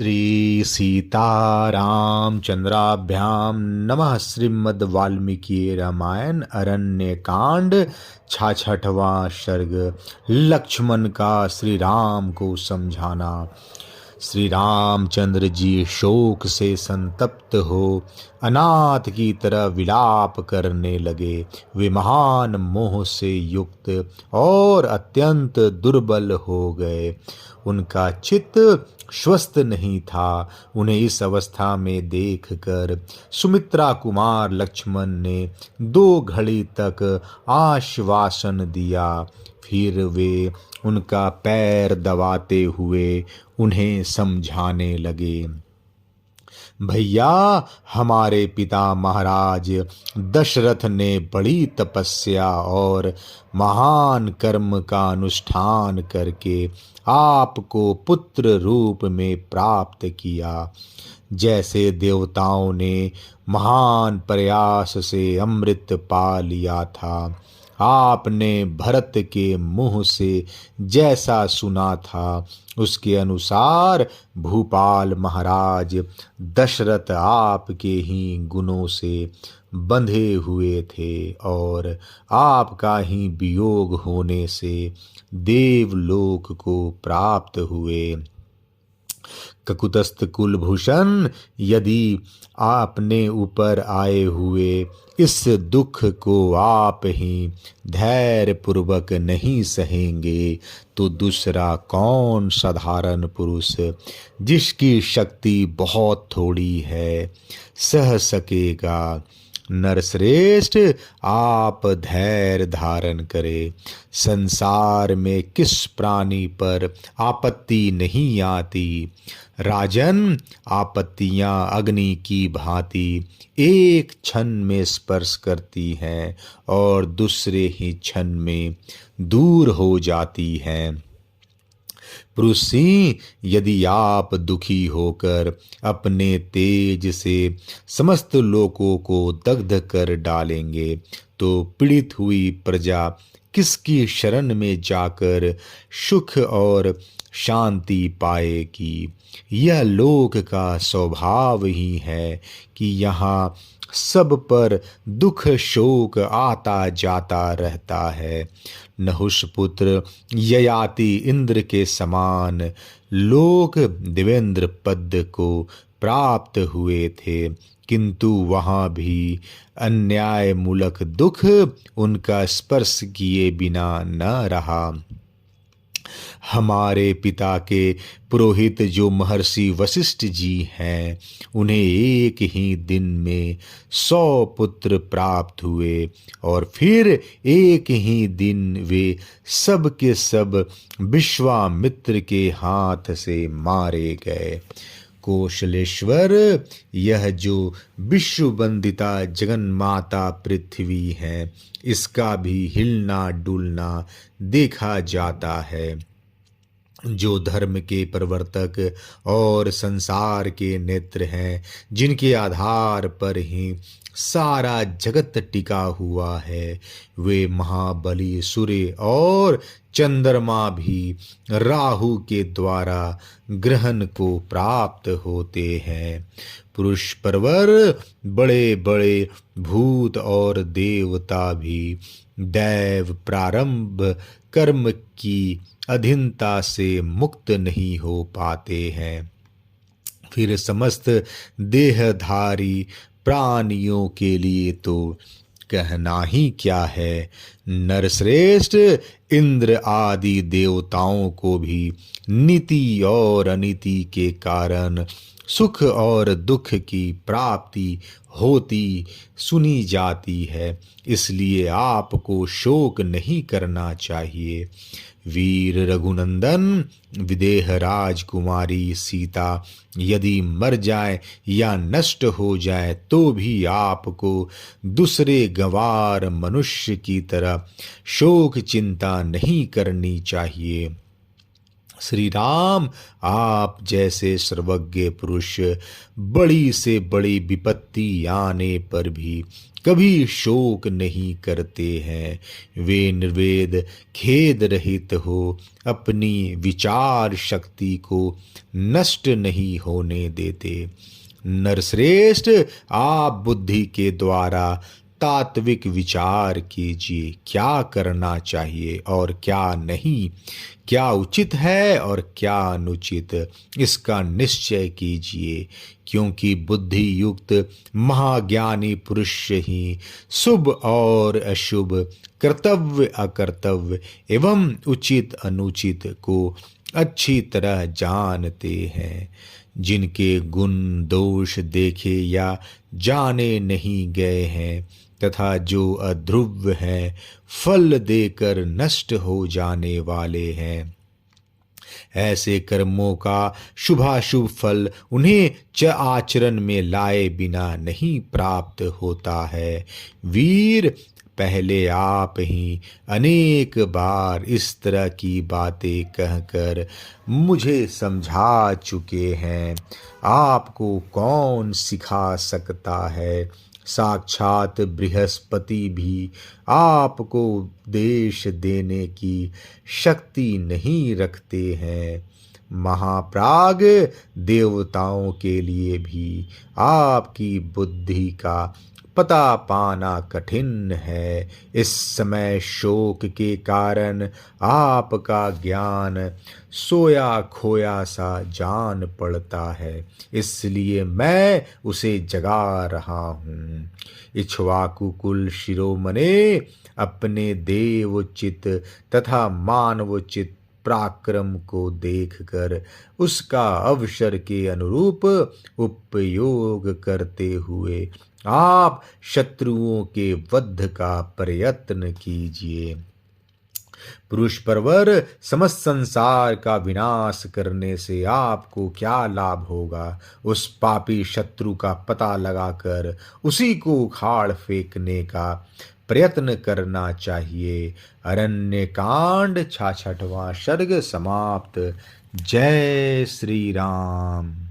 श्री सीतारामचंद्राभ्याम नमः। श्रीमद् वाल्मीकि रामायण अरण्य कांड 66वां सर्ग। लक्ष्मण का श्री राम को समझाना। श्री रामचंद्र जी शोक से संतप्त हो अनाथ की तरह विलाप करने लगे। वे महान मोह से युक्त और अत्यंत दुर्बल हो गए। उनका चित्त स्वस्थ नहीं था। उन्हें इस अवस्था में देखकर सुमित्रा कुमार लक्ष्मण ने 2 घड़ी तक आश्वासन दिया। फिर वे उनका पैर दबाते हुए उन्हें समझाने लगे। भैया, हमारे पिता महाराज दशरथ ने बड़ी तपस्या और महान कर्म का अनुष्ठान करके आपको पुत्र रूप में प्राप्त किया। जैसे देवताओं ने महान प्रयास से अमृत पा लिया था, आपने भरत के मुंह से जैसा सुना था उसके अनुसार भूपाल महाराज दशरथ आपके ही गुणों से बंधे हुए थे और आपका ही वियोग होने से देवलोक को प्राप्त हुए। ककुतस्थ कुलभूषण, यदि आपने ऊपर आए हुए इस दुख को आप ही धैर्य पूर्वक नहीं सहेंगे तो दूसरा कौन साधारण पुरुष जिसकी शक्ति बहुत थोड़ी है सह सकेगा। नरश्रेष्ठ, आप धैर्य धारण करें। संसार में किस प्राणी पर आपत्ति नहीं आती। राजन, आपत्तियां अग्नि की भांति एक क्षण में स्पर्श करती हैं और दूसरे ही क्षण में दूर हो जाती हैं। पुरुष सिंह, यदि आप दुखी होकर अपने तेज से समस्त लोकों को दग्ध कर डालेंगे तो पीड़ित हुई प्रजा किसकी शरण में जाकर सुख और शांति पाएगी। यह लोक का स्वभाव ही है कि यहाँ सब पर दुख शोक आता जाता रहता है। नहुष पुत्र ययाति इंद्र के समान लोक देवेंद्र पद को प्राप्त हुए थे, किंतु वहाँ भी अन्याय मूलक दुख उनका स्पर्श किए बिना न रहा। हमारे पिता के पुरोहित जो महर्षि वशिष्ठ जी हैं, उन्हें एक ही दिन में 100 पुत्र प्राप्त हुए और फिर एक ही दिन वे सब के सब विश्वामित्र के हाथ से मारे गए। कौशलेश्वर, यह जो विश्व वंदिता जगन्माता पृथ्वी है, इसका भी हिलना डुलना देखा जाता है। जो धर्म के प्रवर्तक और संसार के नेत्र हैं, जिनके आधार पर ही सारा जगत टिका हुआ है, वे महाबली सूर्य और चंद्रमा भी राहु के द्वारा ग्रहण को प्राप्त होते हैं। पुरुष परवर बड़े बड़े भूत और देवता भी दैव प्रारंभ कर्म की अधीनता से मुक्त नहीं हो पाते हैं। फिर समस्त देहधारी प्राणियों के लिए तो कहना ही क्या है। नरश्रेष्ठ, इंद्र आदि देवताओं को भी नीति और अनीति के कारण सुख और दुख की प्राप्ति होती सुनी जाती है, इसलिए आपको शोक नहीं करना चाहिए। वीर रघुनंदन, विदेह राजकुमारी सीता यदि मर जाए या नष्ट हो जाए तो भी आपको दूसरे गंवार मनुष्य की तरह शोक चिंता नहीं करनी चाहिए। श्री राम, आप जैसे सर्वज्ञ पुरुष बड़ी से बड़ी विपत्ति आने पर भी कभी शोक नहीं करते हैं। वे निर्वेद खेद रहित हो अपनी विचार शक्ति को नष्ट नहीं होने देते। नरश्रेष्ठ, आप बुद्धि के द्वारा तात्विक विचार कीजिए, क्या करना चाहिए और क्या नहीं, क्या उचित है और क्या अनुचित, इसका निश्चय कीजिए। क्योंकि बुद्धि युक्त महाज्ञानी पुरुष ही शुभ और अशुभ, कर्तव्य अकर्तव्य एवं उचित अनुचित को अच्छी तरह जानते हैं। जिनके गुण दोष देखे या जाने नहीं गए हैं तथा जो अध्रुव हैं, फल देकर नष्ट हो जाने वाले हैं, ऐसे कर्मों का शुभाशुभ फल उन्हें आचरण में लाए बिना नहीं प्राप्त होता है। वीर, पहले आप ही अनेक बार इस तरह की बातें कहकर मुझे समझा चुके हैं। आपको कौन सिखा सकता है? साक्षात बृहस्पति भी आपको उपदेश देने की शक्ति नहीं रखते हैं। महाप्राग, देवताओं के लिए भी आपकी बुद्धि का पता पाना कठिन है। इस समय शोक के कारण आपका ज्ञान सोया खोया सा जान पड़ता है, इसलिए मैं उसे जगा रहा हूँ। इक्ष्वाकु कुल शिरोमणे, अपने देवोचित तथा मानवोचित पराक्रम को देखकर उसका अवसर के अनुरूप उपयोग करते हुए आप शत्रुओं के वध का प्रयत्न कीजिए। पुरुष परवर, समस्त संसार का विनाश करने से आपको क्या लाभ होगा? उस पापी शत्रु का पता लगाकर उसी को उखाड़ फेंकने का प्रयत्न करना चाहिए। अरण्य कांड 66वां सर्ग समाप्त। जय श्री राम।